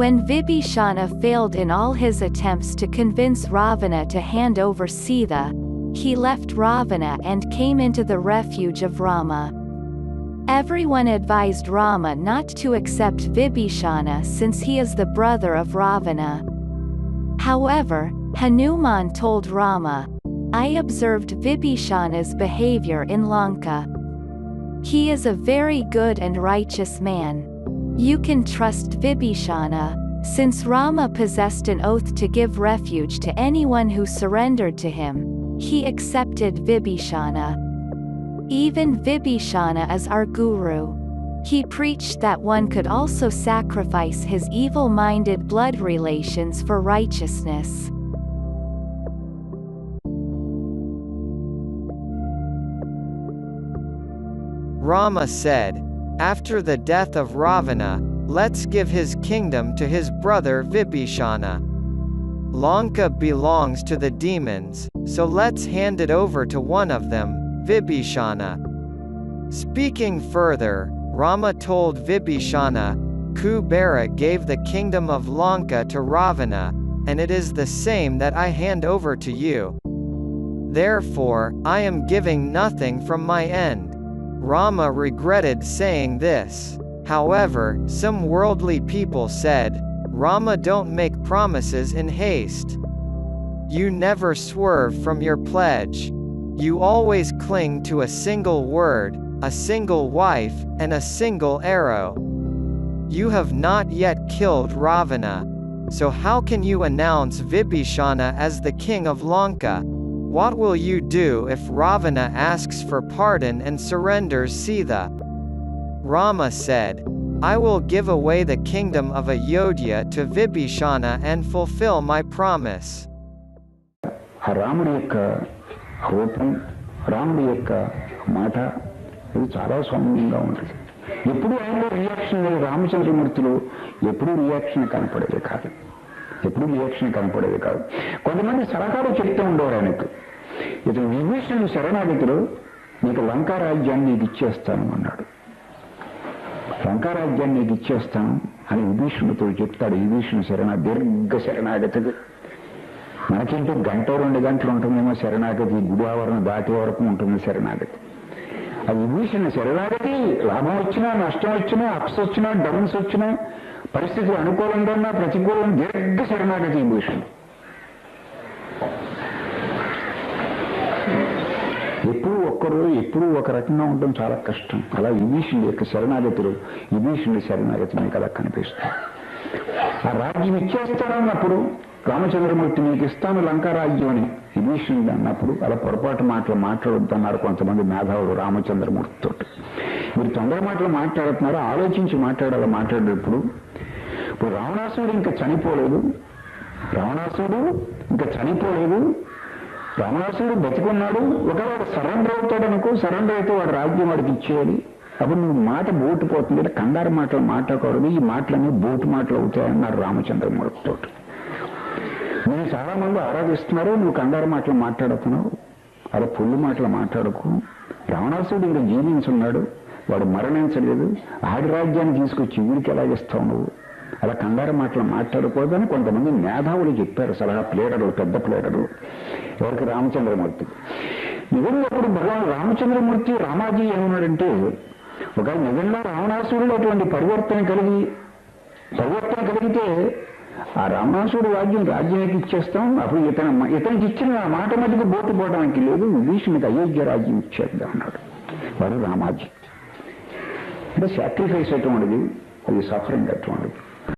When Vibhishana failed in all his attempts to convince Ravana to hand over Sita, he left Ravana and came into the refuge of Rama. Everyone advised Rama not to accept Vibhishana since he is the brother of Ravana. However, Hanuman told Rama, "I observed Vibhishana's behavior in Lanka. He is a very good and righteous man. You can trust Vibhishana." Since Rama possessed an oath to give refuge to anyone who surrendered to him, he accepted Vibhishana. Even Vibhishana is our guru. He preached that one could also sacrifice his evil-minded blood relations for righteousness. Rama said, "After the death of Ravana, let's give his kingdom to his brother Vibhishana. Lanka belongs to the demons, so let's hand it over to one of them, Vibhishana." Speaking further, Rama told Vibhishana, "Kubera gave the kingdom of Lanka to Ravana, and it is the same that I hand over to you. Therefore, I am giving nothing from my end." Rama regretted saying this. However, some worldly people said, "Rama, don't make promises in haste. You never swerve from your pledge. You always cling to a single word, a single wife, and a single arrow. You have not yet killed Ravana. So how can you announce Vibhishana as the king of Lanka? What will you do if Ravana asks for pardon and surrenders Sita?" Rama said, "I will give away the kingdom of Ayodhya to Vibhishana and fulfill my promise." రాముడి యొక్క రూపం, రాముడి యొక్క మాట ఇది చాలా సౌమ్యంగా ఉంటుంది. ఎప్పుడు ఆయనలో రియాక్షన్ లేదు. రామచంద్రమూర్తిలో ఎప్పుడూ రియాక్షన్ కనపడేది కాదు. కొంతమంది సలహాలు చెప్తూ ఉండేవారు ఆయనకు. ఇతను విభీషణుడు శరణాగతిలో నీకు లంకా రాజ్యాన్ని నీకు ఇచ్చేస్తాను అన్నాడు. లంకారాజ్యాన్ని నీకు ఇచ్చేస్తాను అని విభీషణుడితో చెప్తాడు. విభీషణుడు దీర్ఘ శరణాగతికి మనకేంటో 1-2 గంటలు ఉంటుందేమో శరణాగతి, గుడి ఆవరణ దాటే వరకు ఉంటుంది శరణాగతి. ఆ విభీషణ శరణాగతి లాభం వచ్చినా నష్టం వచ్చినా అప్స్ వచ్చినా డౌన్స్ వచ్చినా పరిస్థితులు అనుకూలంగా ఉన్నా ప్రతికూలంగా దీర్ఘ శరణాగతి విభీషణుడు. ఎప్పుడూ ఒక రకంగా ఉండడం చాలా కష్టం. అలా విభీషణుడి యొక్క శరణాగతిలో విభీషణుడి శరణాగతి మీకు అలా కనిపిస్తుంది. ఆ రాజ్యం ఇచ్చేస్తానన్నప్పుడు రామచంద్రమూర్తి నీకు ఇస్తాను లంకా రాజ్యం అని విభీషణుడు అన్నప్పుడు అలా పొరపాటు మాటలు మాట్లాడొద్దన్నారు కొంతమంది మేధావులు రామచంద్రమూర్తితో. మీరు తొందర మాటలు మాట్లాడుతున్నారు, ఆలోచించి మాట్లాడాలి. మాట్లాడేటప్పుడు ఇప్పుడు రావణాసుడు ఇంకా చనిపోలేదు, రావణాసుడు బతికున్నాడు. ఒకవేళ సరెండర్ అవుతాడు అనుకో, సరెండర్ అయితే వాడు రాజ్యం వాడికి ఇచ్చేయాలి. అప్పుడు నువ్వు మాట బోటు పోతుంది, కంగారు మాటలు మాట్లాడకూడదు, ఈ మాటలన్నీ బోటు మాటలు అవుతాయన్నారు రామచంద్రమూర్తితో. నేను చాలా మంది ఆరాధిస్తున్నారు, నువ్వు కంగారు మాటలు మాట్లాడుతున్నావు, అలా పొల్లు మాటలు మాట్లాడకు. రావణాసుడు ఇంకా జీవించున్నాడు, వాడు మరణించలేదు, ఆడి రాజ్యాన్ని తీసుకొచ్చి వీడికి ఎలాగిస్తావు నువ్వు, అలా కంగారు మాటలు మాట్లాడకూడదని కొంతమంది మేధావులు చెప్పారు. సలహా ప్లేడర్లు, పెద్ద ప్లేడర్లు. ఎవరికి? రామచంద్రమూర్తికి. నిజంగా అప్పుడు భగవాన్ రామచంద్రమూర్తి రామాజీ ఏమన్నాడంటే, ఒక నిజంగా రావణాసురుడు అటువంటి పరివర్తన కలిగితే ఆ రావణాసురుడు రాజ్యానికి ఇచ్చేస్తాం, అప్పుడు ఇతనికి ఇచ్చిన ఆ మాట మధ్యకు బోటు పోవడానికి లేదు, విభీషణుడికి అయోధ్య రాజ్యం ఇచ్చేద్దాం అన్నాడు. వాడు రామాజీ. అంటే సాక్రిఫైస్ అటువంటిది, అది సఫరింగ్ అటువంటిది.